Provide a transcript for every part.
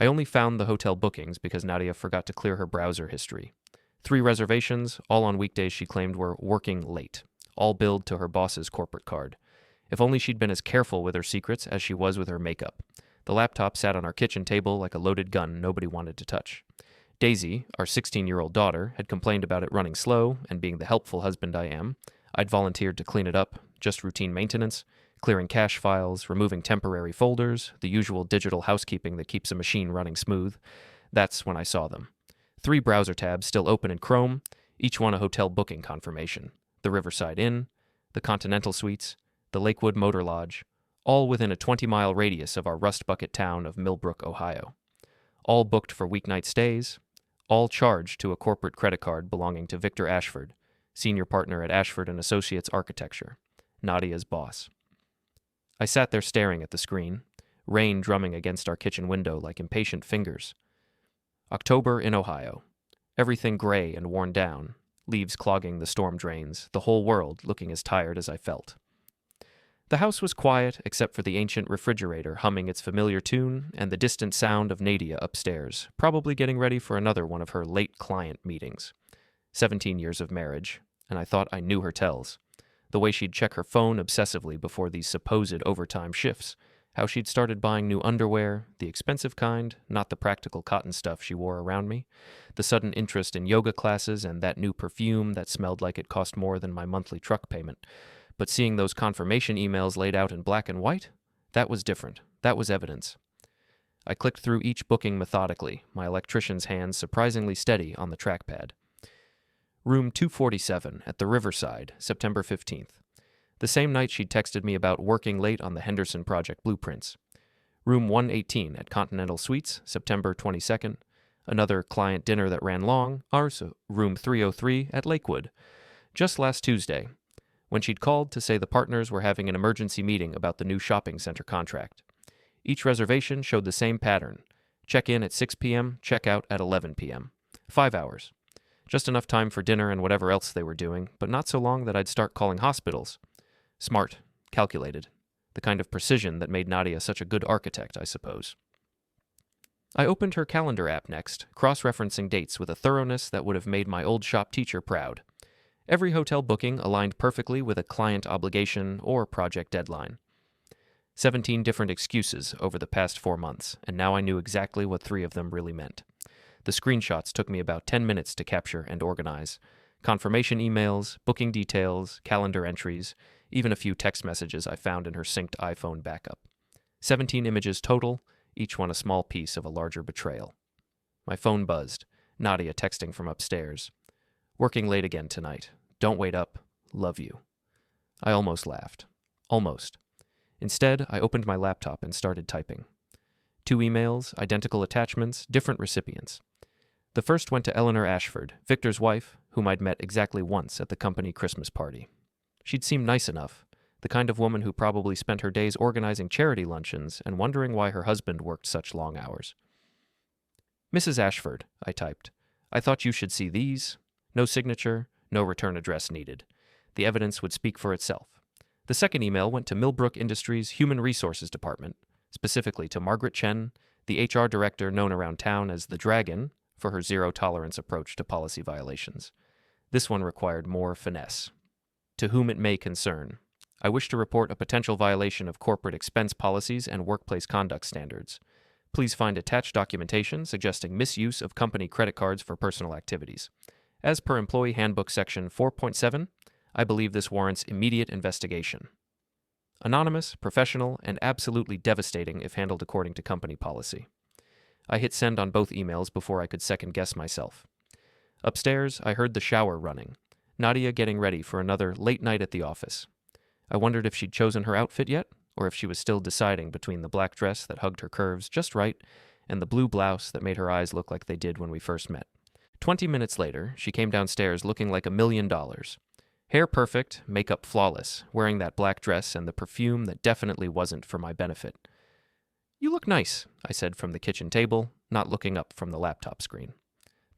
I only found the hotel bookings because Nadia forgot to clear her browser history. 3 reservations, all on weekdays she claimed were working late, all billed to her boss's corporate card. If only she'd been as careful with her secrets as she was with her makeup. The laptop sat on our kitchen table like a loaded gun nobody wanted to touch. Daisy, our 16-year-old daughter, had complained about it running slow, and being the helpful husband I am, I'd volunteered to clean it up, just routine maintenance, clearing cache files, removing temporary folders, the usual digital housekeeping that keeps a machine running smooth. That's when I saw them. 3 browser tabs still open in Chrome, each one a hotel booking confirmation. The Riverside Inn, the Continental Suites, the Lakewood Motor Lodge, all within a 20-mile radius of our rust bucket town of Millbrook, Ohio. All booked for weeknight stays, all charged to a corporate credit card belonging to Victor Ashford, senior partner at Ashford & Associates Architecture, Nadia's boss. I sat there staring at the screen, rain drumming against our kitchen window like impatient fingers. October in Ohio. Everything gray and worn down, leaves clogging the storm drains, the whole world looking as tired as I felt. The house was quiet except for the ancient refrigerator humming its familiar tune and the distant sound of Nadia upstairs, probably getting ready for another one of her late client meetings. 17 years of marriage, and I thought I knew her tells. The way she'd check her phone obsessively before these supposed overtime shifts, how she'd started buying new underwear, the expensive kind, not the practical cotton stuff she wore around me, the sudden interest in yoga classes and that new perfume that smelled like it cost more than my monthly truck payment. But seeing those confirmation emails laid out in black and white, that was different. That was evidence. I clicked through each booking methodically, my electrician's hands surprisingly steady on the trackpad. Room 247 at the Riverside, September 15th. The same night she'd texted me about working late on the Henderson Project blueprints. Room 118 at Continental Suites, September 22nd. Another client dinner that ran long, ours, room 303 at Lakewood. Just last Tuesday, when she'd called to say the partners were having an emergency meeting about the new shopping center contract. Each reservation showed the same pattern. Check in at 6 p.m., check out at 11 p.m. 5 hours. Just enough time for dinner and whatever else they were doing, but not so long that I'd start calling hospitals. Smart, calculated, the kind of precision that made Nadia such a good architect, I suppose. I opened her calendar app next, cross-referencing dates with a thoroughness that would have made my old shop teacher proud. Every hotel booking aligned perfectly with a client obligation or project deadline. 17 different excuses over the past 4 months, and now I knew exactly what 3 of them really meant. The screenshots took me about 10 minutes to capture and organize. Confirmation emails, booking details, calendar entries, even a few text messages I found in her synced iPhone backup. 17 images total, each one a small piece of a larger betrayal. My phone buzzed, Nadia texting from upstairs. Working late again tonight. Don't wait up. Love you. I almost laughed. Almost. Instead, I opened my laptop and started typing. 2 emails, identical attachments, different recipients. The first went to Eleanor Ashford, Victor's wife, whom I'd met exactly once at the company Christmas party. She'd seemed nice enough, the kind of woman who probably spent her days organizing charity luncheons and wondering why her husband worked such long hours. Mrs. Ashford, I typed. I thought you should see these. No signature, no return address needed. The evidence would speak for itself. The second email went to Millbrook Industries' Human Resources Department, specifically to Margaret Chen, the HR director known around town as the Dragon, for her zero-tolerance approach to policy violations. This one required more finesse. To whom it may concern, I wish to report a potential violation of corporate expense policies and workplace conduct standards. Please find attached documentation suggesting misuse of company credit cards for personal activities. As per Employee Handbook Section 4.7, I believe this warrants immediate investigation. Anonymous, professional, and absolutely devastating if handled according to company policy. I hit send on both emails before I could second-guess myself. Upstairs, I heard the shower running, Nadia getting ready for another late night at the office. I wondered if she'd chosen her outfit yet, or if she was still deciding between the black dress that hugged her curves just right and the blue blouse that made her eyes look like they did when we first met. 20 minutes later, she came downstairs looking like $1 million. Hair perfect, makeup flawless, wearing that black dress and the perfume that definitely wasn't for my benefit. "You look nice," I said from the kitchen table, not looking up from the laptop screen.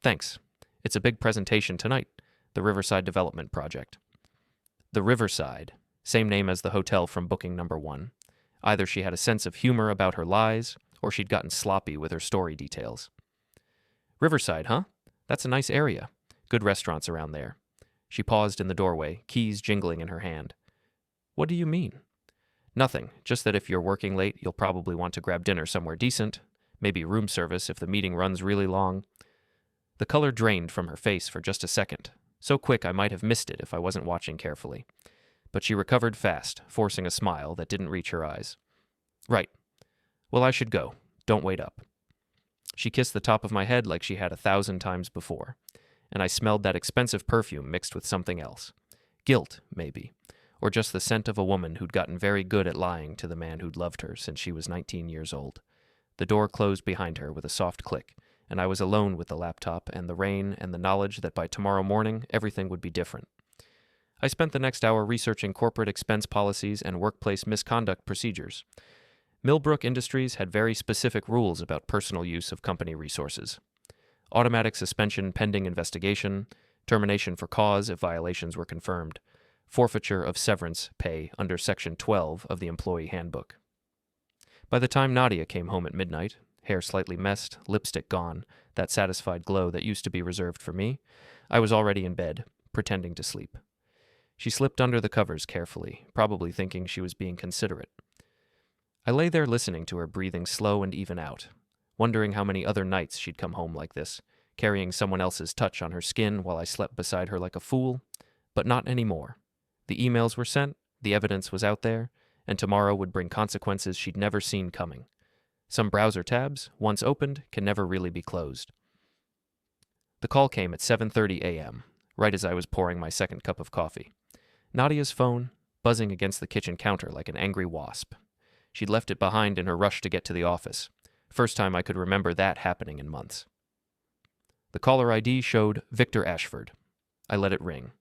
"Thanks. It's a big presentation tonight, the Riverside Development Project." The Riverside, same name as the hotel from booking number 1. Either she had a sense of humor about her lies, or she'd gotten sloppy with her story details. Riverside, huh? That's a nice area. Good restaurants around there. She paused in the doorway, keys jingling in her hand. What do you mean? Nothing, just that if you're working late, you'll probably want to grab dinner somewhere decent, maybe room service if the meeting runs really long. The color drained from her face for just a second, so quick I might have missed it if I wasn't watching carefully. But she recovered fast, forcing a smile that didn't reach her eyes. Right. Well, I should go. Don't wait up. She kissed the top of my head like she had 1,000 times before, and I smelled that expensive perfume mixed with something else. Guilt, maybe, or just the scent of a woman who'd gotten very good at lying to the man who'd loved her since she was 19 years old. The door closed behind her with a soft click, and I was alone with the laptop and the rain and the knowledge that by tomorrow morning everything would be different. I spent the next hour researching corporate expense policies and workplace misconduct procedures. Millbrook Industries had very specific rules about personal use of company resources. Automatic suspension pending investigation, termination for cause if violations were confirmed, forfeiture of severance pay under Section 12 of the Employee Handbook. By the time Nadia came home at midnight, hair slightly messed, lipstick gone, that satisfied glow that used to be reserved for me, I was already in bed, pretending to sleep. She slipped under the covers carefully, probably thinking she was being considerate. I lay there listening to her breathing slow and even out, wondering how many other nights she'd come home like this, carrying someone else's touch on her skin while I slept beside her like a fool, but not anymore. The emails were sent, the evidence was out there, and tomorrow would bring consequences she'd never seen coming. Some browser tabs, once opened, can never really be closed. The call came at 7:30 a.m., right as I was pouring my second cup of coffee. Nadia's phone, buzzing against the kitchen counter like an angry wasp. She'd left it behind in her rush to get to the office. First time I could remember that happening in months. The caller ID showed Victor Ashford. I let it ring.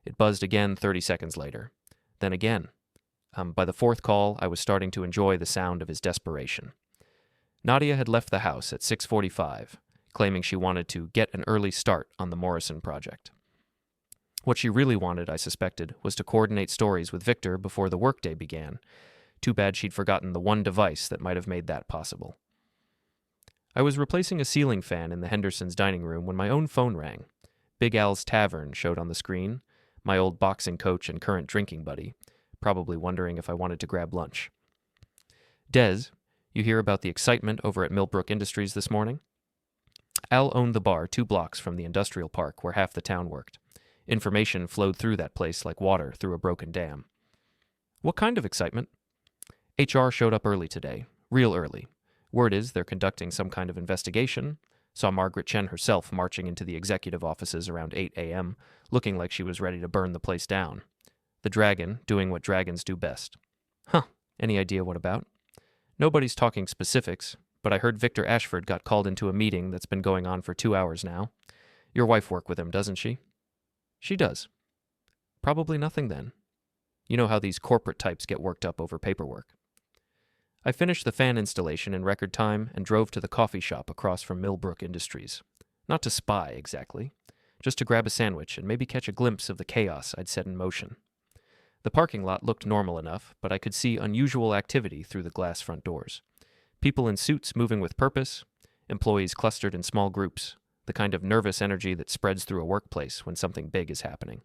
It buzzed again 30 seconds later. Then again. By the fourth call, I was starting to enjoy the sound of his desperation. Nadia had left the house at 6:45, claiming she wanted to get an early start on the Morrison project. What she really wanted, I suspected, was to coordinate stories with Victor before the workday began. Too bad she'd forgotten the one device that might have made that possible. I was replacing a ceiling fan in the Hendersons' dining room when my own phone rang. Big Al's Tavern showed on the screen, my old boxing coach and current drinking buddy, probably wondering if I wanted to grab lunch. Des, you hear about the excitement over at Millbrook Industries this morning? Al owned the bar 2 blocks from the industrial park where half the town worked. Information flowed through that place like water through a broken dam. What kind of excitement? HR showed up early today, real early. Word is they're conducting some kind of investigation. Saw Margaret Chen herself marching into the executive offices around 8 a.m., looking like she was ready to burn the place down. The dragon doing what dragons do best. Huh, any idea what about? Nobody's talking specifics, but I heard Victor Ashford got called into a meeting that's been going on for 2 hours now. Your wife worked with him, doesn't she? She does. Probably nothing then. You know how these corporate types get worked up over paperwork. I finished the fan installation in record time and drove to the coffee shop across from Millbrook Industries. Not to spy, exactly. Just to grab a sandwich and maybe catch a glimpse of the chaos I'd set in motion. The parking lot looked normal enough, but I could see unusual activity through the glass front doors. People in suits moving with purpose, employees clustered in small groups, the kind of nervous energy that spreads through a workplace when something big is happening.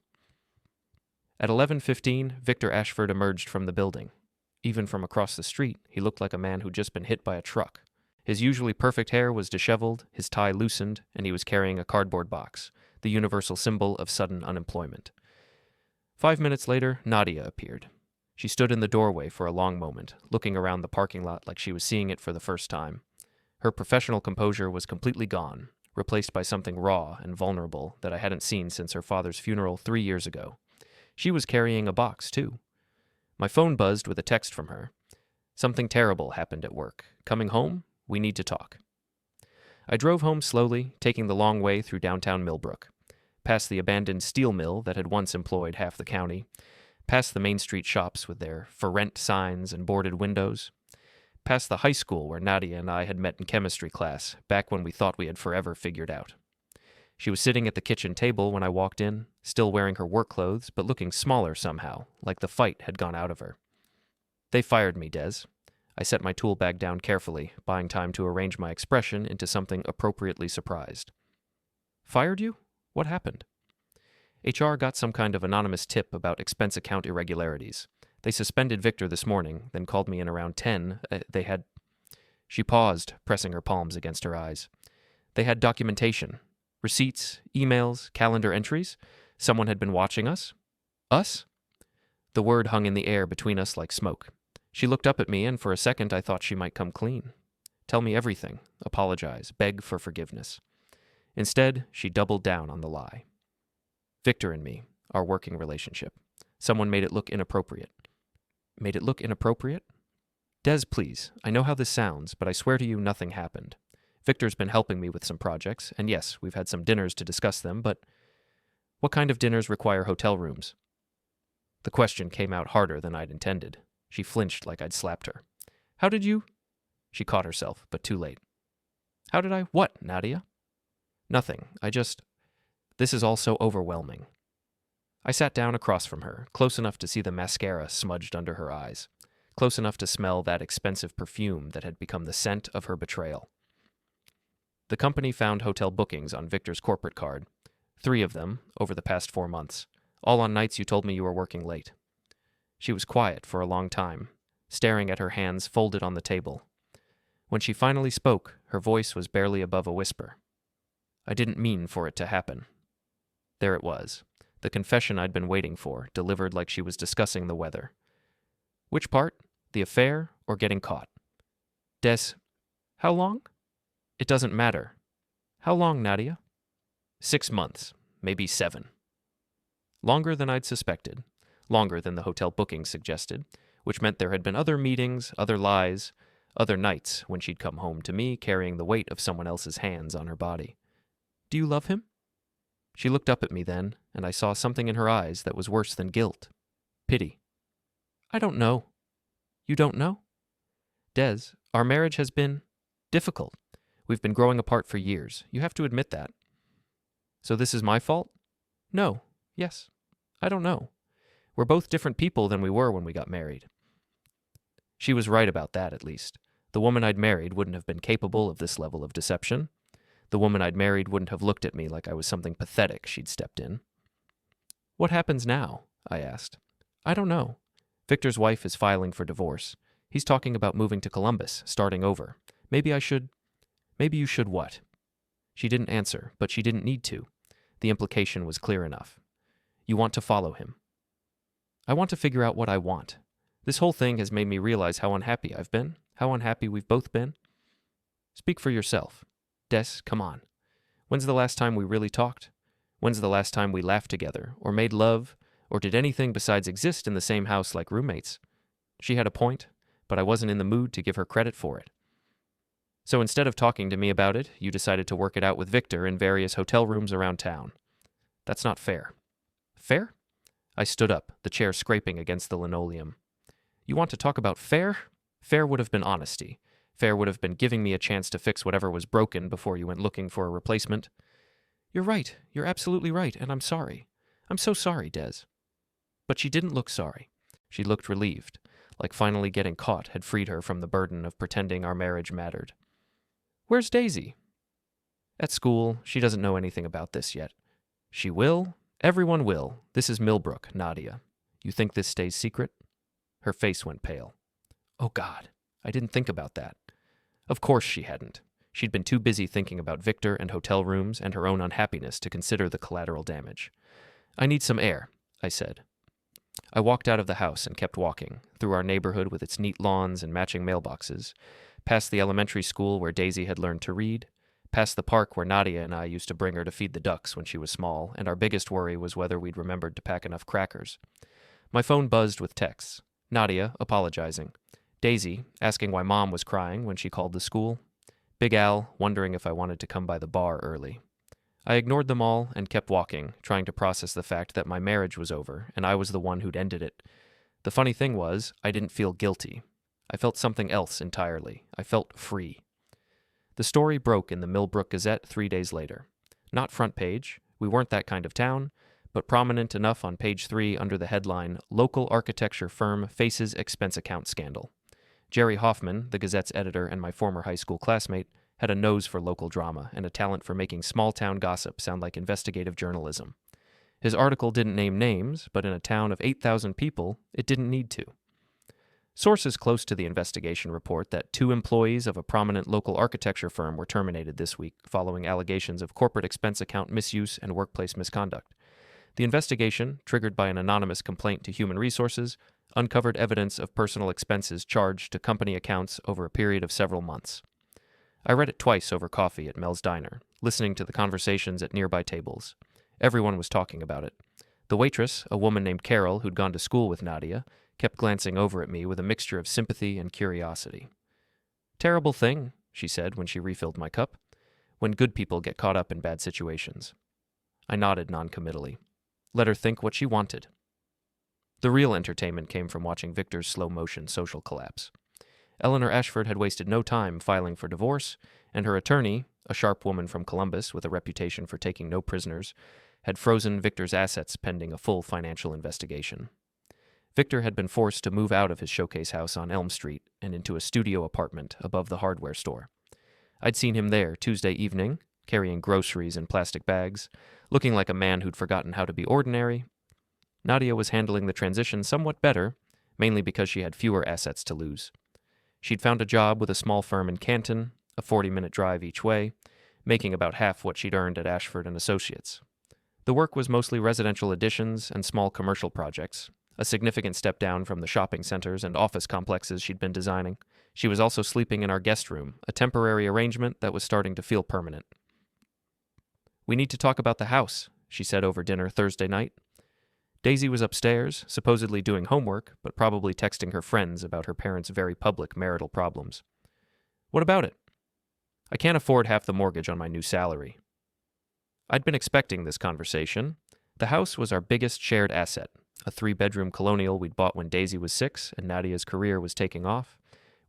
At 11:15, Victor Ashford emerged from the building. Even from across the street, he looked like a man who'd just been hit by a truck. His usually perfect hair was disheveled, his tie loosened, and he was carrying a cardboard box, the universal symbol of sudden unemployment. 5 minutes later, Nadia appeared. She stood in the doorway for a long moment, looking around the parking lot like she was seeing it for the first time. Her professional composure was completely gone, replaced by something raw and vulnerable that I hadn't seen since her father's funeral 3 years ago. She was carrying a box, too. My phone buzzed with a text from her. Something terrible happened at work. Coming home? We need to talk. I drove home slowly, taking the long way through downtown Millbrook, past the abandoned steel mill that had once employed half the county, past the Main Street shops with their for rent signs and boarded windows, past the high school where Nadia and I had met in chemistry class, back when we thought we had forever figured out. She was sitting at the kitchen table when I walked in, still wearing her work clothes, but looking smaller somehow, like the fight had gone out of her. They fired me, Des. I set my tool bag down carefully, buying time to arrange my expression into something appropriately surprised. Fired you? What happened? HR got some kind of anonymous tip about expense account irregularities. They suspended Victor this morning, then called me in around 10. She paused, pressing her palms against her eyes. They had documentation. Receipts, emails, calendar entries. Someone had been watching us. Us? The word hung in the air between us like smoke. She looked up at me, and for a second I thought she might come clean. Tell me everything, apologize, beg for forgiveness. Instead, she doubled down on the lie. Victor and me, our working relationship. Someone made it look inappropriate. Made it look inappropriate? Des, please, I know how this sounds, but I swear to you nothing happened. Victor's been helping me with some projects, and yes, we've had some dinners to discuss them, but what kind of dinners require hotel rooms? The question came out harder than I'd intended. She flinched like I'd slapped her. How did you? She caught herself, but too late. How did I? What, Nadia? Nothing. This is all so overwhelming. I sat down across from her, close enough to see the mascara smudged under her eyes, close enough to smell that expensive perfume that had become the scent of her betrayal. The company found hotel bookings on Victor's corporate card, 3 of them over the past 4 months, all on nights you told me you were working late. She was quiet for a long time, staring at her hands folded on the table. When she finally spoke, her voice was barely above a whisper. I didn't mean for it to happen. There it was, the confession I'd been waiting for, delivered like she was discussing the weather. Which part? The affair or getting caught? Des, how long? It doesn't matter. How long, Nadia? 6 months, maybe 7. Longer than I'd suspected. Longer than the hotel booking suggested, which meant there had been other meetings, other lies, other nights when she'd come home to me carrying the weight of someone else's hands on her body. Do you love him? She looked up at me then, and I saw something in her eyes that was worse than guilt. Pity. I don't know. You don't know? Des, our marriage has been difficult. We've been growing apart for years. You have to admit that. So this is my fault? No. Yes. I don't know. We're both different people than we were when we got married. She was right about that, at least. The woman I'd married wouldn't have been capable of this level of deception. The woman I'd married wouldn't have looked at me like I was something pathetic she'd stepped in. What happens now? I asked. I don't know. Victor's wife is filing for divorce. He's talking about moving to Columbus, starting over. Maybe you should what? She didn't answer, but she didn't need to. The implication was clear enough. You want to follow him. I want to figure out what I want. This whole thing has made me realize how unhappy I've been, how unhappy we've both been. Speak for yourself. Des, come on. When's the last time we really talked? When's the last time we laughed together, or made love, or did anything besides exist in the same house like roommates? She had a point, but I wasn't in the mood to give her credit for it. So instead of talking to me about it, you decided to work it out with Victor in various hotel rooms around town. That's not fair. Fair? I stood up, the chair scraping against the linoleum. You want to talk about fair? Fair would have been honesty. Fair would have been giving me a chance to fix whatever was broken before you went looking for a replacement. You're right. You're absolutely right, and I'm sorry. I'm so sorry, Des. But she didn't look sorry. She looked relieved, like finally getting caught had freed her from the burden of pretending our marriage mattered. Where's Daisy? At school. She doesn't know anything about this yet. She will. Everyone will. This is Millbrook, Nadia. You think this stays secret? Her face went pale. Oh, God. I didn't think about that. Of course she hadn't. She'd been too busy thinking about Victor and hotel rooms and her own unhappiness to consider the collateral damage. I need some air, I said. I walked out of the house and kept walking, through our neighborhood with its neat lawns and matching mailboxes, past the elementary school where Daisy had learned to read, past the park where Nadia and I used to bring her to feed the ducks when she was small, and our biggest worry was whether we'd remembered to pack enough crackers. My phone buzzed with texts. Nadia, apologizing. Daisy, asking why Mom was crying when she called the school. Big Al, wondering if I wanted to come by the bar early. I ignored them all and kept walking, trying to process the fact that my marriage was over, and I was the one who'd ended it. The funny thing was, I didn't feel guilty. I felt something else entirely. I felt free. The story broke in the Millbrook Gazette 3 days later. Not front page, we weren't that kind of town, but prominent enough on page 3 under the headline, Local Architecture Firm Faces Expense Account Scandal. Jerry Hoffman, the Gazette's editor and my former high school classmate, had a nose for local drama and a talent for making small-town gossip sound like investigative journalism. His article didn't name names, but in a town of 8,000 people, it didn't need to. Sources close to the investigation report that 2 employees of a prominent local architecture firm were terminated this week following allegations of corporate expense account misuse and workplace misconduct. The investigation, triggered by an anonymous complaint to Human Resources, uncovered evidence of personal expenses charged to company accounts over a period of several months. I read it twice over coffee at Mel's Diner, listening to the conversations at nearby tables. Everyone was talking about it. The waitress, a woman named Carol who'd gone to school with Nadia, kept glancing over at me with a mixture of sympathy and curiosity. "Terrible thing," she said when she refilled my cup, "when good people get caught up in bad situations." I nodded noncommittally. Let her think what she wanted. The real entertainment came from watching Victor's slow-motion social collapse. Eleanor Ashford had wasted no time filing for divorce, and her attorney, a sharp woman from Columbus with a reputation for taking no prisoners, had frozen Victor's assets pending a full financial investigation. Victor had been forced to move out of his showcase house on Elm Street and into a studio apartment above the hardware store. I'd seen him there Tuesday evening, carrying groceries in plastic bags, looking like a man who'd forgotten how to be ordinary. Nadia was handling the transition somewhat better, mainly because she had fewer assets to lose. She'd found a job with a small firm in Canton, a 40-minute drive each way, making about half what she'd earned at Ashford and Associates. The work was mostly residential additions and small commercial projects, a significant step down from the shopping centers and office complexes she'd been designing. She was also sleeping in our guest room, a temporary arrangement that was starting to feel permanent. "We need to talk about the house," she said over dinner Thursday night. Daisy was upstairs, supposedly doing homework, but probably texting her friends about her parents' very public marital problems. "What about it?" "I can't afford half the mortgage on my new salary." I'd been expecting this conversation. The house was our biggest shared asset, a 3-bedroom colonial we'd bought when Daisy was 6 and Nadia's career was taking off.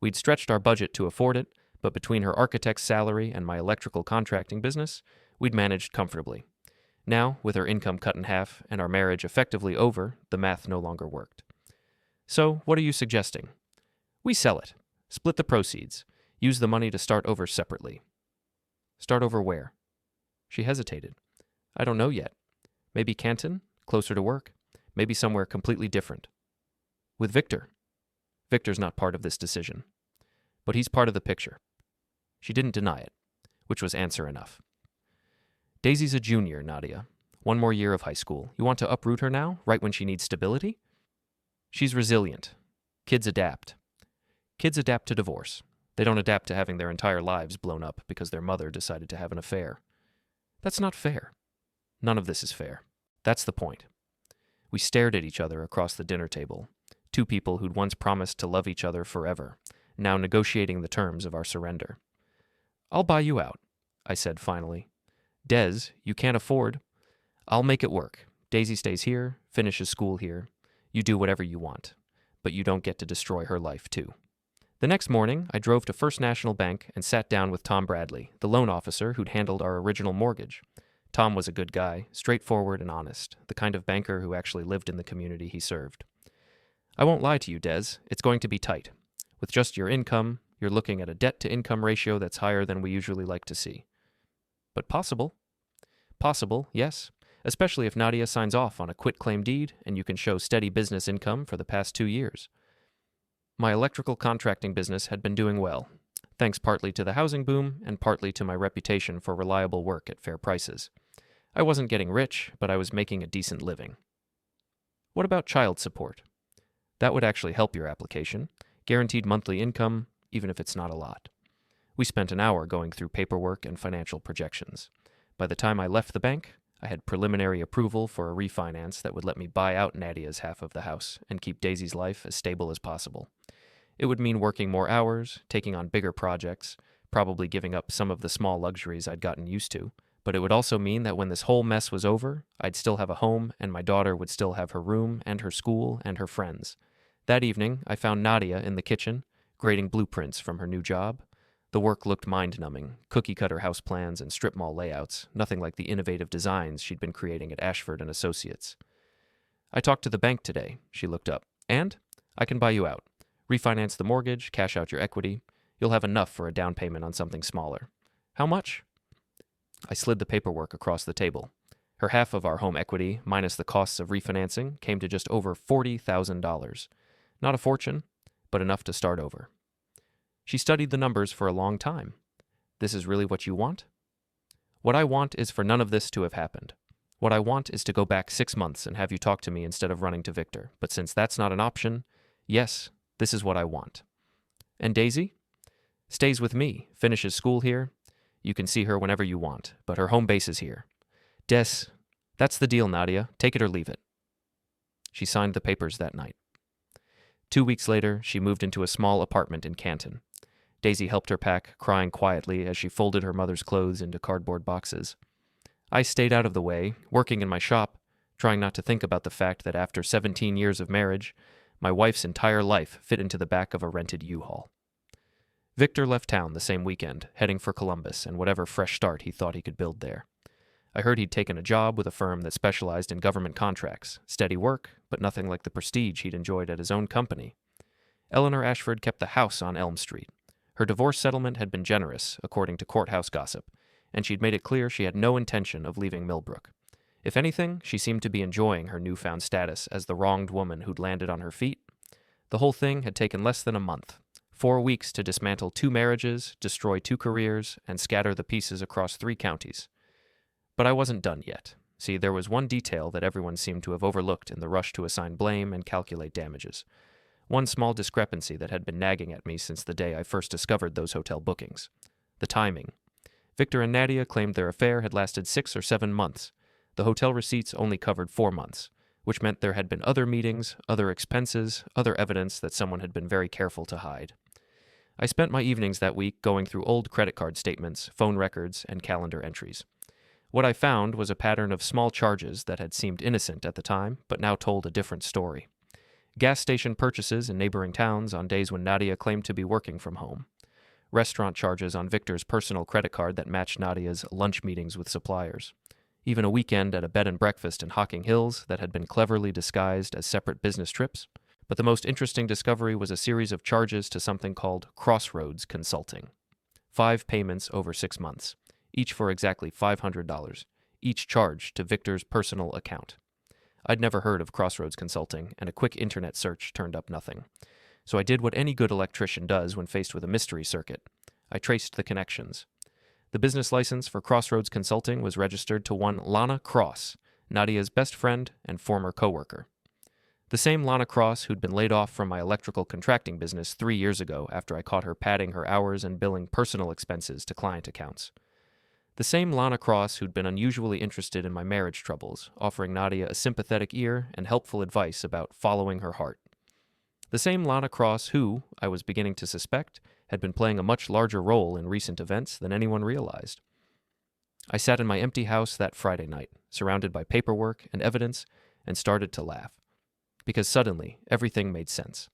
We'd stretched our budget to afford it, but between her architect's salary and my electrical contracting business, we'd managed comfortably. Now, with her income cut in half and our marriage effectively over, the math no longer worked. "So, what are you suggesting?" "We sell it. Split the proceeds. Use the money to start over separately." "Start over where?" She hesitated. "I don't know yet. Maybe Canton, closer to work. Maybe somewhere completely different. With Victor." "Victor's not part of this decision. But he's part of the picture." She didn't deny it, which was answer enough. "Daisy's a junior, Nadia. 1 more year of high school. You want to uproot her now, right when she needs stability?" "She's resilient. Kids adapt. Kids adapt to divorce. They don't adapt to having their entire lives blown up because their mother decided to have an affair." "That's not fair." "None of this is fair. That's the point." We stared at each other across the dinner table, 2 people who'd once promised to love each other forever, now negotiating the terms of our surrender. "I'll buy you out," I said finally. "Des, you can't afford." "I'll make it work. Daisy stays here, finishes school here. You do whatever you want. But you don't get to destroy her life, too." The next morning, I drove to First National Bank and sat down with Tom Bradley, the loan officer who'd handled our original mortgage. Tom was a good guy, straightforward and honest, the kind of banker who actually lived in the community he served. "I won't lie to you, Des. It's going to be tight. With just your income, you're looking at a debt-to-income ratio that's higher than we usually like to see." "But possible." "Possible, yes, especially if Nadia signs off on a quitclaim deed and you can show steady business income for the past 2 years. My electrical contracting business had been doing well, thanks partly to the housing boom and partly to my reputation for reliable work at fair prices. I wasn't getting rich, but I was making a decent living." "What about child support?" "That would actually help your application. Guaranteed monthly income, even if it's not a lot." We spent an hour going through paperwork and financial projections. By the time I left the bank, I had preliminary approval for a refinance that would let me buy out Nadia's half of the house and keep Daisy's life as stable as possible. It would mean working more hours, taking on bigger projects, probably giving up some of the small luxuries I'd gotten used to, but it would also mean that when this whole mess was over, I'd still have a home and my daughter would still have her room and her school and her friends. That evening, I found Nadia in the kitchen, grading blueprints from her new job. The work looked mind-numbing, cookie-cutter house plans and strip mall layouts, nothing like the innovative designs she'd been creating at Ashford and Associates. "I talked to the bank today," she looked up. "And? I can buy you out. Refinance the mortgage, cash out your equity. You'll have enough for a down payment on something smaller. How much? I slid the paperwork across the table. Her half of our home equity, minus the costs of refinancing, came to just over $40,000. Not a fortune, but enough to start over. She studied the numbers for a long time. This is really what you want? What I want is for none of this to have happened. What I want is to go back 6 months and have you talk to me instead of running to Victor. But since that's not an option, yes, this is what I want. And Daisy? Stays with me, finishes school here. You can see her whenever you want, but her home base is here. That's the deal, Nadia. Take it or leave it. She signed the papers that night. 2 weeks later, she moved into a small apartment in Canton. Daisy helped her pack, crying quietly as she folded her mother's clothes into cardboard boxes. I stayed out of the way, working in my shop, trying not to think about the fact that after 17 years of marriage, my wife's entire life fit into the back of a rented U-Haul. Victor left town the same weekend, heading for Columbus and whatever fresh start he thought he could build there. I heard he'd taken a job with a firm that specialized in government contracts, steady work, but nothing like the prestige he'd enjoyed at his own company. Eleanor Ashford kept the house on Elm Street. Her divorce settlement had been generous, according to courthouse gossip, and she'd made it clear she had no intention of leaving Millbrook. If anything, she seemed to be enjoying her newfound status as the wronged woman who'd landed on her feet. The whole thing had taken less than a month. 4 weeks to dismantle 2 marriages, destroy 2 careers, and scatter the pieces across 3 counties. But I wasn't done yet. See, there was one detail that everyone seemed to have overlooked in the rush to assign blame and calculate damages. One small discrepancy that had been nagging at me since the day I first discovered those hotel bookings. The timing. Victor and Nadia claimed their affair had lasted 6 or 7 months. The hotel receipts only covered 4 months, which meant there had been other meetings, other expenses, other evidence that someone had been very careful to hide. I spent my evenings that week going through old credit card statements, phone records, and calendar entries. What I found was a pattern of small charges that had seemed innocent at the time, but now told a different story. Gas station purchases in neighboring towns on days when Nadia claimed to be working from home. Restaurant charges on Victor's personal credit card that matched Nadia's lunch meetings with suppliers. Even a weekend at a bed and breakfast in Hocking Hills that had been cleverly disguised as separate business trips. But the most interesting discovery was a series of charges to something called Crossroads Consulting. 5 payments over 6 months, each for exactly $500, each charged to Victor's personal account. I'd never heard of Crossroads Consulting, and a quick internet search turned up nothing. So I did what any good electrician does when faced with a mystery circuit. I traced the connections. The business license for Crossroads Consulting was registered to one Lana Cross, Nadia's best friend and former coworker. The same Lana Cross who'd been laid off from my electrical contracting business 3 years ago after I caught her padding her hours and billing personal expenses to client accounts. The same Lana Cross who'd been unusually interested in my marriage troubles, offering Nadia a sympathetic ear and helpful advice about following her heart. The same Lana Cross who, I was beginning to suspect, had been playing a much larger role in recent events than anyone realized. I sat in my empty house that Friday night, surrounded by paperwork and evidence, and started to laugh. Because suddenly, everything made sense.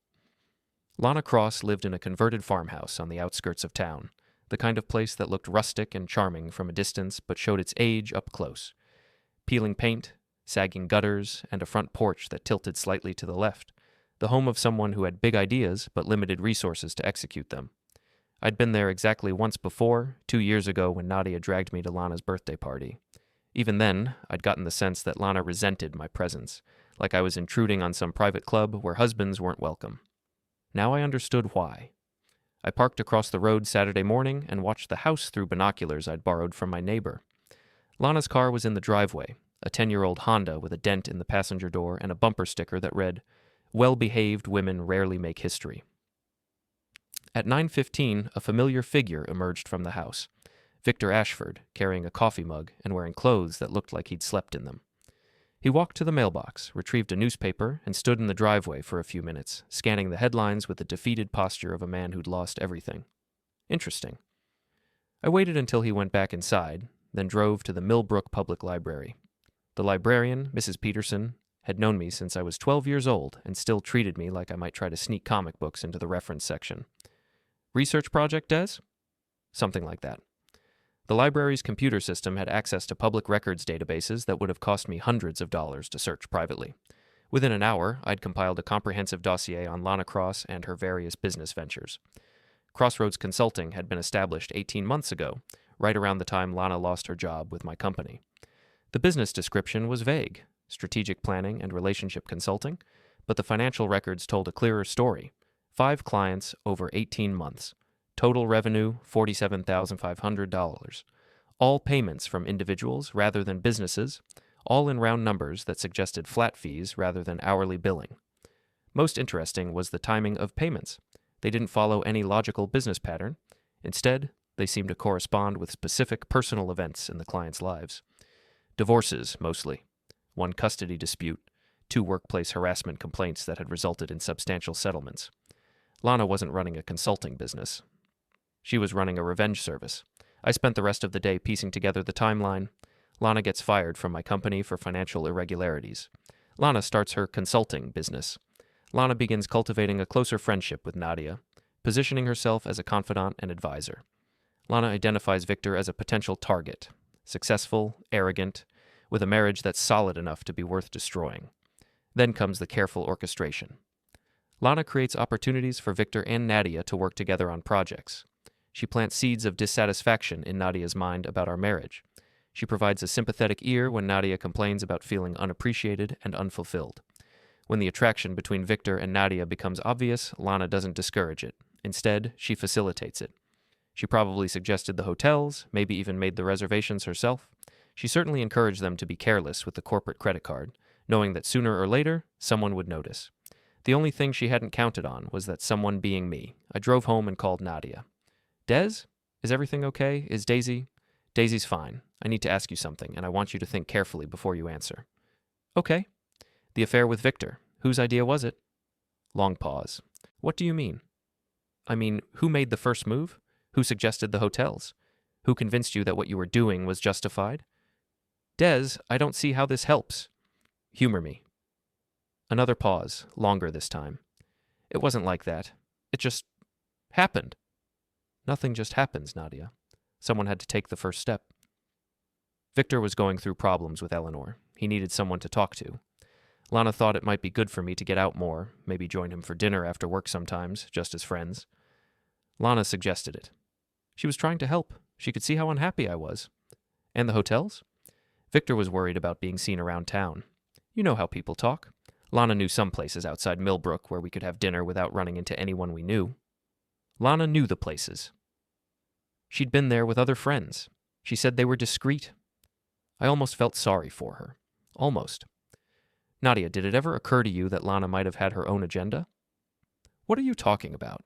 Lana Cross lived in a converted farmhouse on the outskirts of town, the kind of place that looked rustic and charming from a distance but showed its age up close. Peeling paint, sagging gutters, and a front porch that tilted slightly to the left, the home of someone who had big ideas but limited resources to execute them. I'd been there exactly once before, 2 years ago when Nadia dragged me to Lana's birthday party. Even then, I'd gotten the sense that Lana resented my presence, like I was intruding on some private club where husbands weren't welcome. Now I understood why. I parked across the road Saturday morning and watched the house through binoculars I'd borrowed from my neighbor. Lana's car was in the driveway, a 10-year-old Honda with a dent in the passenger door and a bumper sticker that read, "Well-behaved women rarely make history." At 9:15, a familiar figure emerged from the house. Victor Ashford, carrying a coffee mug and wearing clothes that looked like he'd slept in them. He walked to the mailbox, retrieved a newspaper, and stood in the driveway for a few minutes, scanning the headlines with the defeated posture of a man who'd lost everything. Interesting. I waited until he went back inside, then drove to the Millbrook Public Library. The librarian, Mrs. Peterson, had known me since I was 12 years old and still treated me like I might try to sneak comic books into the reference section. Research project, Des? Something like that. The library's computer system had access to public records databases that would have cost me hundreds of dollars to search privately. Within an hour, I'd compiled a comprehensive dossier on Lana Cross and her various business ventures. Crossroads Consulting had been established 18 months ago, right around the time Lana lost her job with my company. The business description was vague, strategic planning and relationship consulting, but the financial records told a clearer story. 5 clients over 18 months. Total revenue, $47,500. All payments from individuals rather than businesses, all in round numbers that suggested flat fees rather than hourly billing. Most interesting was the timing of payments. They didn't follow any logical business pattern. Instead, they seemed to correspond with specific personal events in the clients' lives. Divorces, mostly. 1 custody dispute, 2 workplace harassment complaints that had resulted in substantial settlements. Lana wasn't running a consulting business. She was running a revenge service. I spent the rest of the day piecing together the timeline. Lana gets fired from my company for financial irregularities. Lana starts her consulting business. Lana begins cultivating a closer friendship with Nadia, positioning herself as a confidant and advisor. Lana identifies Victor as a potential target, successful, arrogant, with a marriage that's solid enough to be worth destroying. Then comes the careful orchestration. Lana creates opportunities for Victor and Nadia to work together on projects. She plants seeds of dissatisfaction in Nadia's mind about our marriage. She provides a sympathetic ear when Nadia complains about feeling unappreciated and unfulfilled. When the attraction between Victor and Nadia becomes obvious, Lana doesn't discourage it. Instead, she facilitates it. She probably suggested the hotels, maybe even made the reservations herself. She certainly encouraged them to be careless with the corporate credit card, knowing that sooner or later, someone would notice. The only thing she hadn't counted on was that someone being me. I drove home and called Nadia. Des? Is everything okay? Is Daisy? Daisy's fine. I need to ask you something, and I want you to think carefully before you answer. Okay. The affair with Victor. Whose idea was it? Long pause. What do you mean? I mean, who made the first move? Who suggested the hotels? Who convinced you that what you were doing was justified? Des, I don't see how this helps. Humor me. Another pause, longer this time. It wasn't like that. It just happened. Nothing just happens, Nadia. Someone had to take the first step. Victor was going through problems with Eleanor. He needed someone to talk to. Lana thought it might be good for me to get out more, maybe join him for dinner after work sometimes, just as friends. Lana suggested it. She was trying to help. She could see how unhappy I was. And the hotels? Victor was worried about being seen around town. You know how people talk. Lana knew some places outside Millbrook where we could have dinner without running into anyone we knew. Lana knew the places. She'd been there with other friends. She said they were discreet. I almost felt sorry for her. Almost. Nadia, did it ever occur to you that Lana might have had her own agenda? What are you talking about?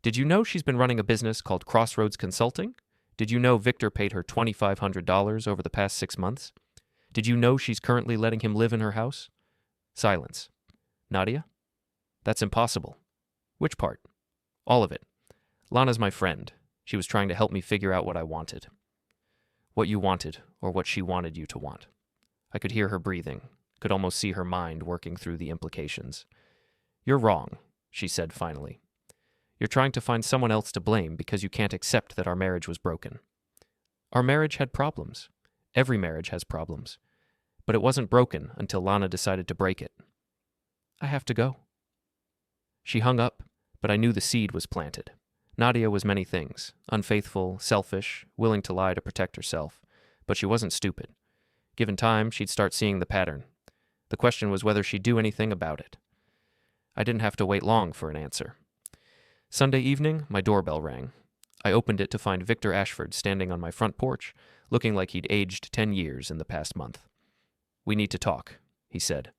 Did you know she's been running a business called Crossroads Consulting? Did you know Victor paid her $2,500 over the past 6 months? Did you know she's currently letting him live in her house? Silence. Nadia? That's impossible. Which part? All of it. Lana's my friend. She was trying to help me figure out what I wanted. What you wanted, or what she wanted you to want. I could hear her breathing, could almost see her mind working through the implications. You're wrong, she said finally. You're trying to find someone else to blame because you can't accept that our marriage was broken. Our marriage had problems. Every marriage has problems. But it wasn't broken until Lana decided to break it. I have to go. She hung up, but I knew the seed was planted. Nadia was many things, unfaithful, selfish, willing to lie to protect herself, but she wasn't stupid. Given time, she'd start seeing the pattern. The question was whether she'd do anything about it. I didn't have to wait long for an answer. Sunday evening, my doorbell rang. I opened it to find Victor Ashford standing on my front porch, looking like he'd aged 10 years in the past month. We need to talk, he said.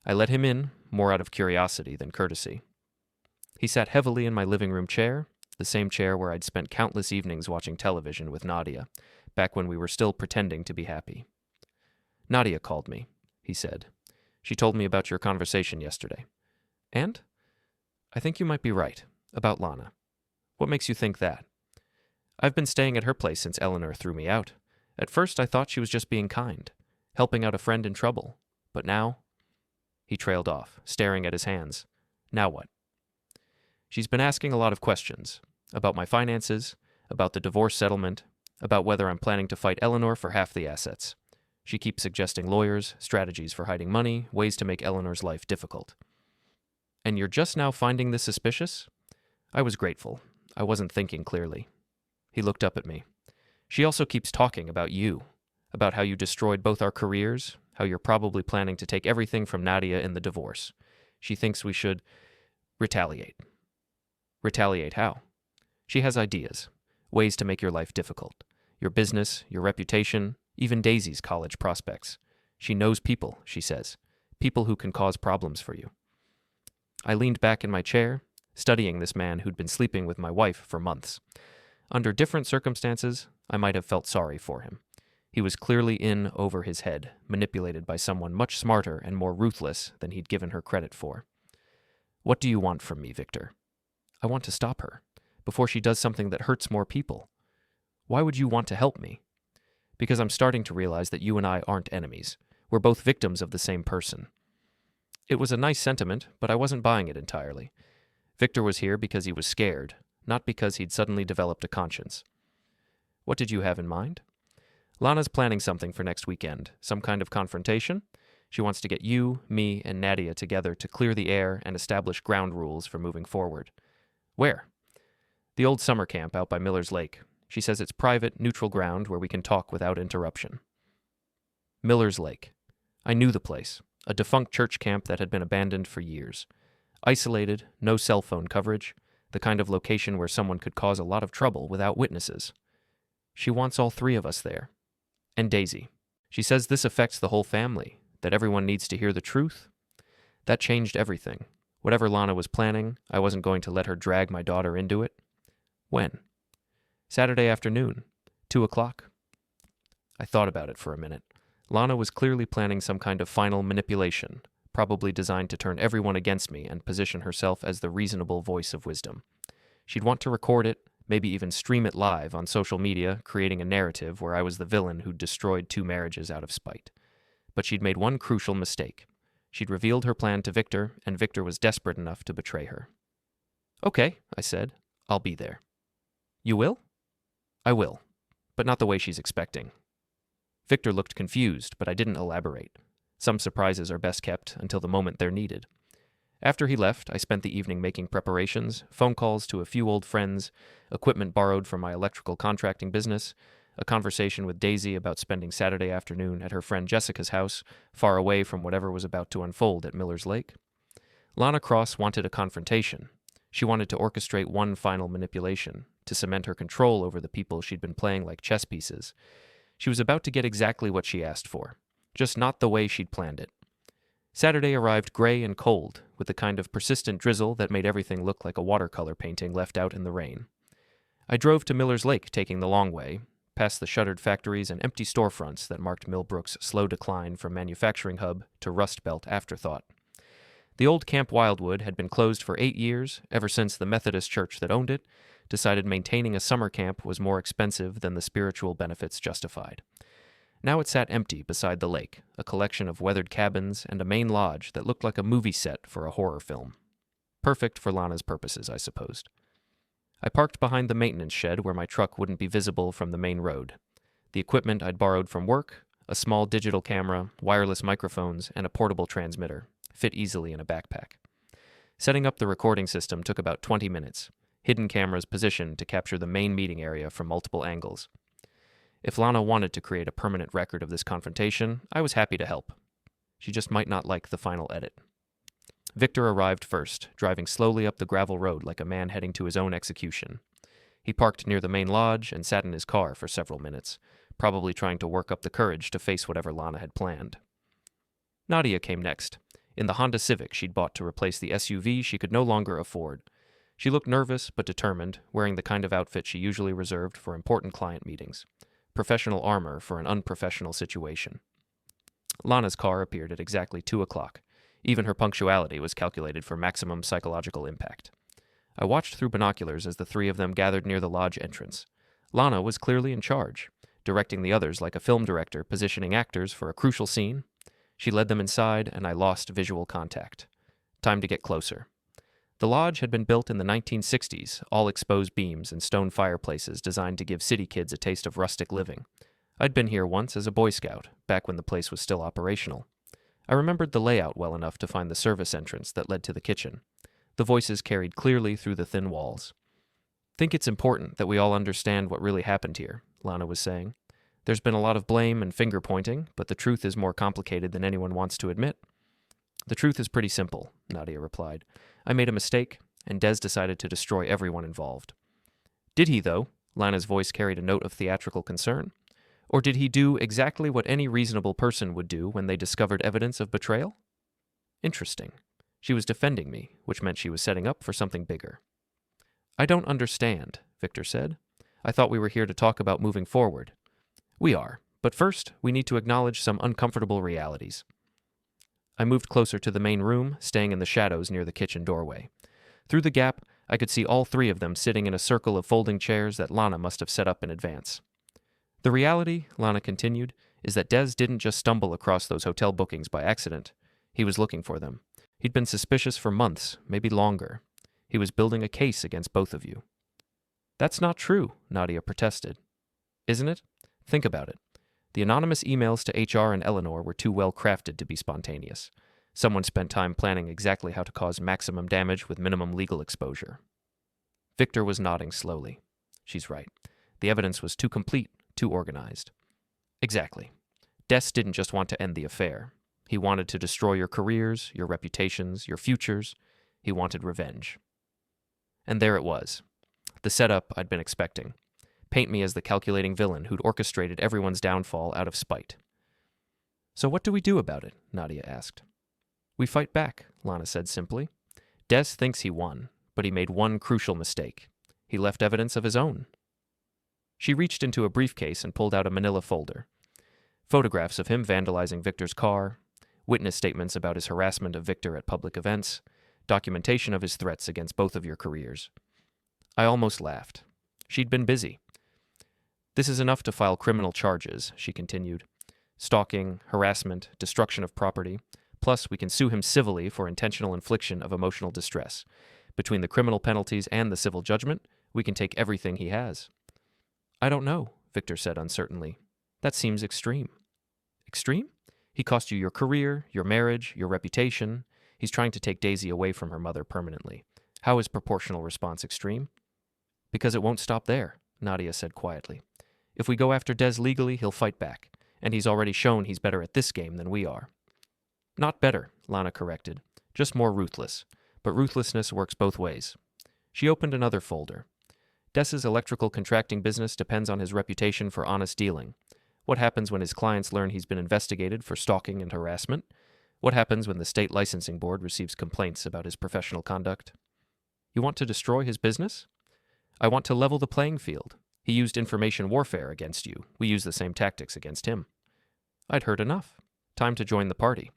I let him in, more out of curiosity than courtesy. He sat heavily in my living room chair, the same chair where I'd spent countless evenings watching television with Nadia, back when we were still pretending to be happy. Nadia called me, he said. She told me about your conversation yesterday. And? I think you might be right, about Lana. What makes you think that? I've been staying at her place since Eleanor threw me out. At first I thought she was just being kind, helping out a friend in trouble. But now? He trailed off, staring at his hands. Now what? She's been asking a lot of questions, about my finances, about the divorce settlement, about whether I'm planning to fight Eleanor for half the assets. She keeps suggesting lawyers, strategies for hiding money, ways to make Eleanor's life difficult. And you're just now finding this suspicious? I was grateful. I wasn't thinking clearly. He looked up at me. She also keeps talking about you, about how you destroyed both our careers, how you're probably planning to take everything from Nadia in the divorce. She thinks we should retaliate. Retaliate how? She has ideas, ways to make your life difficult. Your business, your reputation, even Daisy's college prospects. She knows people, she says. People who can cause problems for you. I leaned back in my chair, studying this man who'd been sleeping with my wife for months. Under different circumstances, I might have felt sorry for him. He was clearly in over his head, manipulated by someone much smarter and more ruthless than he'd given her credit for. What do you want from me, Victor? I want to stop her, before she does something that hurts more people. Why would you want to help me? Because I'm starting to realize that you and I aren't enemies. We're both victims of the same person. It was a nice sentiment, but I wasn't buying it entirely. Victor was here because he was scared, not because he'd suddenly developed a conscience. What did you have in mind? Lana's planning something for next weekend, some kind of confrontation. She wants to get you, me, and Nadia together to clear the air and establish ground rules for moving forward. Where? The old summer camp out by Miller's Lake. She says it's private, neutral ground where we can talk without interruption. Miller's Lake. I knew the place, a defunct church camp that had been abandoned for years. Isolated, no cell phone coverage, the kind of location where someone could cause a lot of trouble without witnesses. She wants all three of us there. And Daisy. She says this affects the whole family, that everyone needs to hear the truth. That changed everything. Whatever Lana was planning, I wasn't going to let her drag my daughter into it. When? Saturday afternoon, 2:00. I thought about it for a minute. Lana was clearly planning some kind of final manipulation, probably designed to turn everyone against me and position herself as the reasonable voice of wisdom. She'd want to record it, maybe even stream it live on social media, creating a narrative where I was the villain who'd destroyed 2 marriages out of spite. But she'd made one crucial mistake. She'd revealed her plan to Victor, and Victor was desperate enough to betray her. Okay, I said. I'll be there. You will? I will, but not the way she's expecting. Victor looked confused, but I didn't elaborate. Some surprises are best kept until the moment they're needed. After he left, I spent the evening making preparations, phone calls to a few old friends, equipment borrowed from my electrical contracting business, a conversation with Daisy about spending Saturday afternoon at her friend Jessica's house, far away from whatever was about to unfold at Miller's Lake. Lana Cross wanted a confrontation. She wanted to orchestrate one final manipulation, to cement her control over the people she'd been playing like chess pieces. She was about to get exactly what she asked for, just not the way she'd planned it. Saturday arrived gray and cold, with the kind of persistent drizzle that made everything look like a watercolor painting left out in the rain. I drove to Miller's Lake, taking the long way, past the shuttered factories and empty storefronts that marked Millbrook's slow decline from manufacturing hub to Rust Belt afterthought. The old Camp Wildwood had been closed for 8 years, ever since the Methodist church that owned it decided maintaining a summer camp was more expensive than the spiritual benefits justified. Now it sat empty beside the lake, a collection of weathered cabins and a main lodge that looked like a movie set for a horror film. Perfect for Lana's purposes, I supposed. I parked behind the maintenance shed where my truck wouldn't be visible from the main road. The equipment I'd borrowed from work, a small digital camera, wireless microphones, and a portable transmitter, fit easily in a backpack. Setting up the recording system took about 20 minutes, hidden cameras positioned to capture the main meeting area from multiple angles. If Lana wanted to create a permanent record of this confrontation, I was happy to help. She just might not like the final edit. Victor arrived first, driving slowly up the gravel road like a man heading to his own execution. He parked near the main lodge and sat in his car for several minutes, probably trying to work up the courage to face whatever Lana had planned. Nadia came next, in the Honda Civic she'd bought to replace the SUV she could no longer afford. She looked nervous but determined, wearing the kind of outfit she usually reserved for important client meetings. Professional armor for an unprofessional situation. Lana's car appeared at exactly 2:00. Even her punctuality was calculated for maximum psychological impact. I watched through binoculars as the 3 of them gathered near the lodge entrance. Lana was clearly in charge, directing the others like a film director positioning actors for a crucial scene. She led them inside, and I lost visual contact. Time to get closer. The lodge had been built in the 1960s, all exposed beams and stone fireplaces designed to give city kids a taste of rustic living. I'd been here once as a Boy Scout, back when the place was still operational. I remembered the layout well enough to find the service entrance that led to the kitchen. The voices carried clearly through the thin walls. Think it's important that we all understand what really happened here, Lana was saying. There's been a lot of blame and finger-pointing, but the truth is more complicated than anyone wants to admit. The truth is pretty simple, Nadia replied. I made a mistake, and Des decided to destroy everyone involved. Did he, though? Lana's voice carried a note of theatrical concern. Or did he do exactly what any reasonable person would do when they discovered evidence of betrayal? Interesting. She was defending me, which meant she was setting up for something bigger. I don't understand, Victor said. I thought we were here to talk about moving forward. We are, but first we need to acknowledge some uncomfortable realities. I moved closer to the main room, staying in the shadows near the kitchen doorway. Through the gap, I could see all three of them sitting in a circle of folding chairs that Lana must have set up in advance. The reality, Lana continued, is that Des didn't just stumble across those hotel bookings by accident. He was looking for them. He'd been suspicious for months, maybe longer. He was building a case against both of you. That's not true, Nadia protested. Isn't it? Think about it. The anonymous emails to HR and Eleanor were too well crafted to be spontaneous. Someone spent time planning exactly how to cause maximum damage with minimum legal exposure. Victor was nodding slowly. She's right. The evidence was too complete, too organized. Exactly. Des didn't just want to end the affair. He wanted to destroy your careers, your reputations, your futures. He wanted revenge. And there it was. The setup I'd been expecting. Paint me as the calculating villain who'd orchestrated everyone's downfall out of spite. So what do we do about it? Nadia asked. We fight back, Lana said simply. Des thinks he won, but he made one crucial mistake. He left evidence of his own. She reached into a briefcase and pulled out a manila folder. Photographs of him vandalizing Victor's car, witness statements about his harassment of Victor at public events, documentation of his threats against both of your careers. I almost laughed. She'd been busy. This is enough to file criminal charges, she continued. Stalking, harassment, destruction of property. Plus, we can sue him civilly for intentional infliction of emotional distress. Between the criminal penalties and the civil judgment, we can take everything he has. I don't know, Victor said uncertainly. That seems extreme. Extreme? He cost you your career, your marriage, your reputation. He's trying to take Daisy away from her mother permanently. How is proportional response extreme? Because it won't stop there, Nadia said quietly. If we go after Des legally, he'll fight back, and he's already shown he's better at this game than we are. Not better, Lana corrected, just more ruthless. But ruthlessness works both ways. She opened another folder. Des's electrical contracting business depends on his reputation for honest dealing. What happens when his clients learn he's been investigated for stalking and harassment? What happens when the state licensing board receives complaints about his professional conduct? You want to destroy his business? I want to level the playing field. He used information warfare against you. We use the same tactics against him. I'd heard enough. Time to join the party.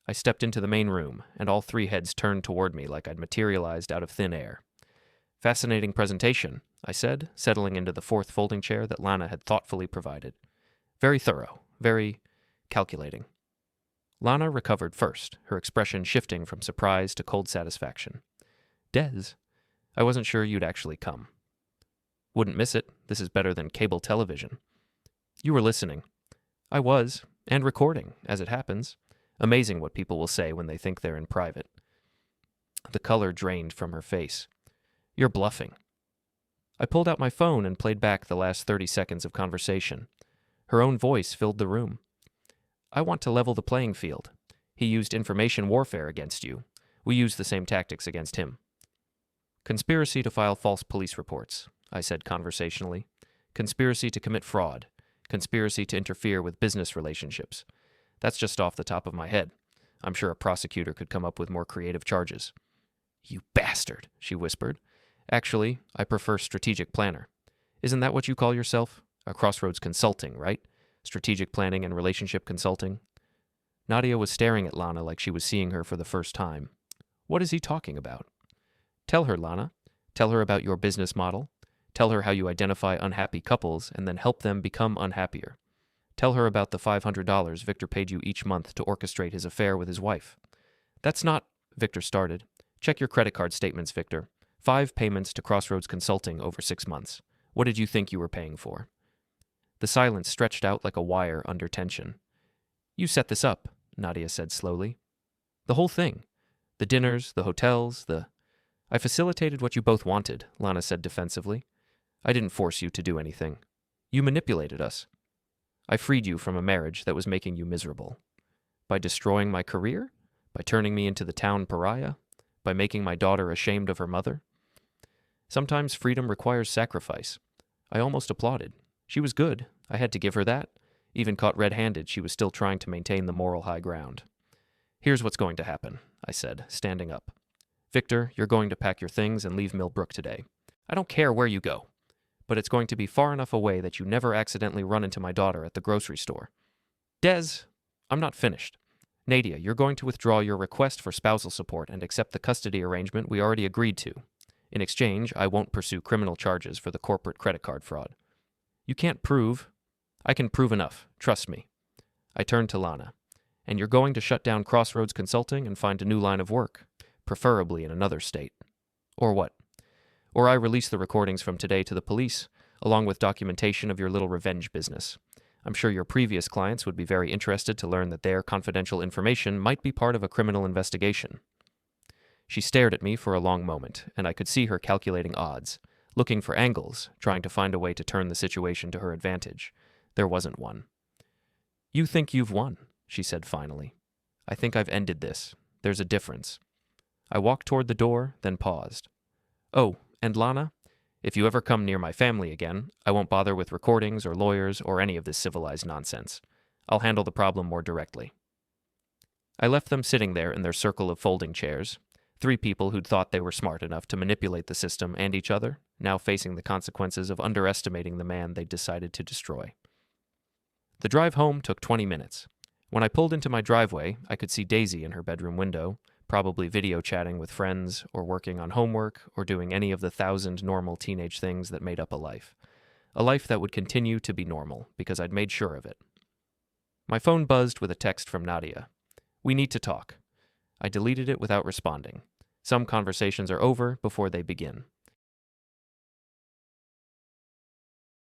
I stepped into the main room, and all three heads turned toward me like I'd materialized out of thin air. Fascinating presentation, I said, settling into the fourth folding chair that Lana had thoughtfully provided. Very thorough, very calculating. Lana recovered first, her expression shifting from surprise to cold satisfaction. Des, I wasn't sure you'd actually come. Wouldn't miss it. This is better than cable television. You were listening. I was, and recording, as it happens. Amazing what people will say when they think they're in private. The color drained from her face. You're bluffing. I pulled out my phone and played back the last 30 seconds of conversation. Her own voice filled the room. I want to level the playing field. He used information warfare against you. We use the same tactics against him. Conspiracy to file false police reports, I said conversationally. Conspiracy to commit fraud. Conspiracy to interfere with business relationships. That's just off the top of my head. I'm sure a prosecutor could come up with more creative charges. You bastard, she whispered. Actually, I prefer strategic planner. Isn't that what you call yourself? A Crossroads Consulting, right? Strategic planning and relationship consulting. Nadia was staring at Lana like she was seeing her for the first time. What is he talking about? Tell her, Lana. Tell her about your business model. Tell her how you identify unhappy couples and then help them become unhappier. Tell her about the $500 Victor paid you each month to orchestrate his affair with his wife. That's not, Victor started. Check your credit card statements, Victor. 5 payments to Crossroads Consulting over 6 months. What did you think you were paying for? The silence stretched out like a wire under tension. You set this up, Nadia said slowly. The whole thing. The dinners, the hotels, I facilitated what you both wanted, Lana said defensively. I didn't force you to do anything. You manipulated us. I freed you from a marriage that was making you miserable. By destroying my career? By turning me into the town pariah? By making my daughter ashamed of her mother? Sometimes freedom requires sacrifice. I almost applauded. She was good. I had to give her that. Even caught red-handed, she was still trying to maintain the moral high ground. Here's what's going to happen, I said, standing up. Victor, you're going to pack your things and leave Millbrook today. I don't care where you go, but it's going to be far enough away that you never accidentally run into my daughter at the grocery store. Des, I'm not finished. Nadia, you're going to withdraw your request for spousal support and accept the custody arrangement we already agreed to. In exchange, I won't pursue criminal charges for the corporate credit card fraud. You can't prove. I can prove enough. Trust me. I turned to Lana. And you're going to shut down Crossroads Consulting and find a new line of work, preferably in another state. Or what? Or I release the recordings from today to the police, along with documentation of your little revenge business. I'm sure your previous clients would be very interested to learn that their confidential information might be part of a criminal investigation. She stared at me for a long moment, and I could see her calculating odds, looking for angles, trying to find a way to turn the situation to her advantage. There wasn't one. You think you've won, she said finally. I think I've ended this. There's a difference. I walked toward the door, then paused. Oh, and Lana, if you ever come near my family again, I won't bother with recordings or lawyers or any of this civilized nonsense. I'll handle the problem more directly. I left them sitting there in their circle of folding chairs, 3 people who'd thought they were smart enough to manipulate the system and each other, now facing the consequences of underestimating the man they'd decided to destroy. The drive home took 20 minutes. When I pulled into my driveway, I could see Daisy in her bedroom window, probably video chatting with friends, or working on homework, or doing any of the 1,000 normal teenage things that made up a life. A life that would continue to be normal, because I'd made sure of it. My phone buzzed with a text from Nadia. We need to talk. I deleted it without responding. Some conversations are over before they begin.